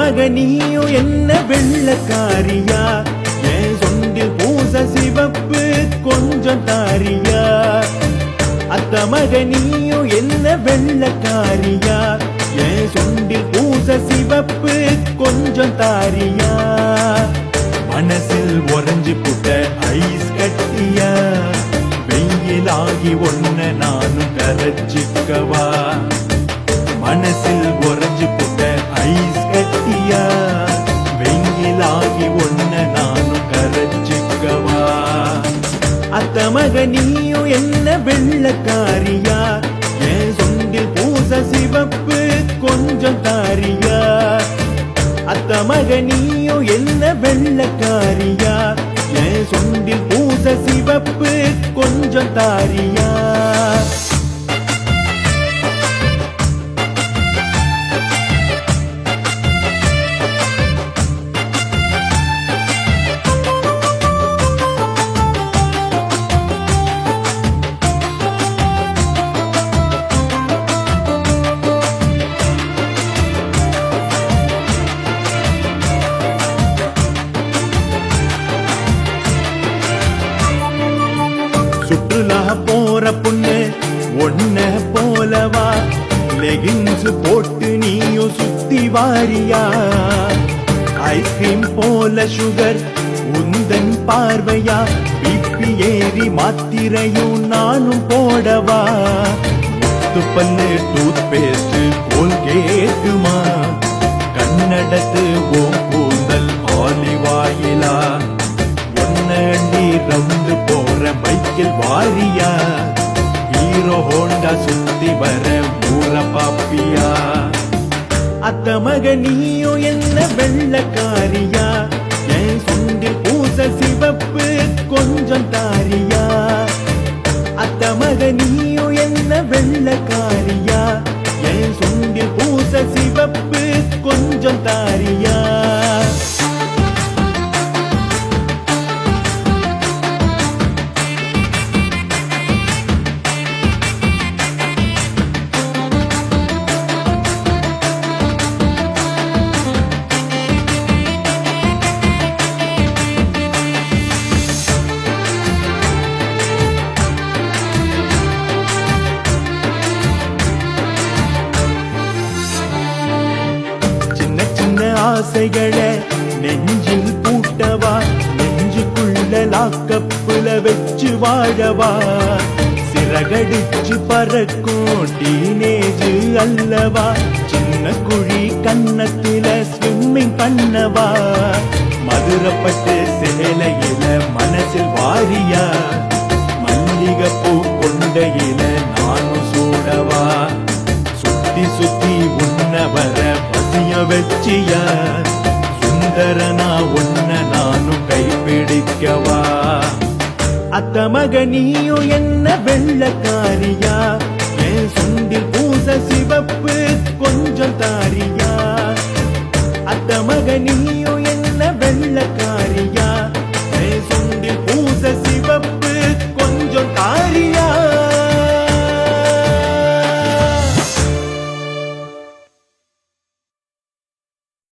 மகனியும் என்ன வெள்ளக்காரியா, என் சொண்டில் பூச சிவப்பு கொஞ்சம் தாரியா. அத்த மகனியும் என்ன வெள்ளக்காரியா, என் சொண்டில் பூச சிவப்பு கொஞ்சம் தாரியா. மனசில் உறைஞ்சு புட்ட ஐஸ் கட்டியா, வெயிலாகி ஒன்ன நானும் கரைச்சிக்கவா. மனசில் உறைஞ்சு புட்ட ஐஸ் கட்டியா, வெயிலாகி ஒன்ன நானும் கரைச்சிக்கவா. அத்த மகனியும் என்ன வெள்ளக்காரியா, என் சொண்டில் பூச சிவப்பு கொஞ்சம் தாரியா. அத்த மகனியும் என்ன வெள்ளக்காரியா, என் சொண்டில் பூச சிவப்பு கொஞ்சம் தாரியா. சுற்றுலா போற பொண்ணு ஒன்ன போலவா, லெகின்ஸ் போட்டு நீயும் சுத்தி வாரியா. ஐஸ்கிரீம் போல சுகர் உந்தன் பார்வையா, பிபி ஏறி மாத்திரையும் நானும் போடவா. முத்து பல்லு டூத் பேஸ்ட் கோல்கேட்டுமா, கண்ணடத்து ஓம் கூந்தல் ஆலிவாயிலா. ஒன்னி ரவுண்டு போற பைக்கில் வாரியா, ஹீரோ ஹோண்டா சுத்தி வர ஊர பாப்பியா. அத்த மகனியும் என்ன வெள்ளக்காரியா, என் சொண்டில் பூச சிவப்பு கொஞ்சம் தாரியா. அத்த மகனியும் என்ன வெள்ளக்காரியா, என் சொண்டில் பூச சிவப்பு கொஞ்சம் தாரியா. ஆசைகளை நெஞ்சில் பூட்டவா, நெஞ்சுக்குள்ள லாக்கப்புல வச்சு வாழவா. சிறகடிச்சு பறக்கும் டீனேஜ் அல்லவா, சின்ன குழி கண்ணத்தில ஸ்விம்மிங் பண்ணவா. மதுரப்பட்டு சேலையில மனசில் வாரியா, மல்லிகைப்பூ கொண்டையில நானும் சூடவா. சுத்தி சுத்தி உன்னவர வச்சியா, சுந்தரனா உன்ன நானும் கைப்பிடிக்கவா. அத்த மகனியும் என்ன வெள்ளக்காரியா, என் சொண்டில் பூச சிவப்பு கொஞ்சம் தாரியா. அத்த மகனியும்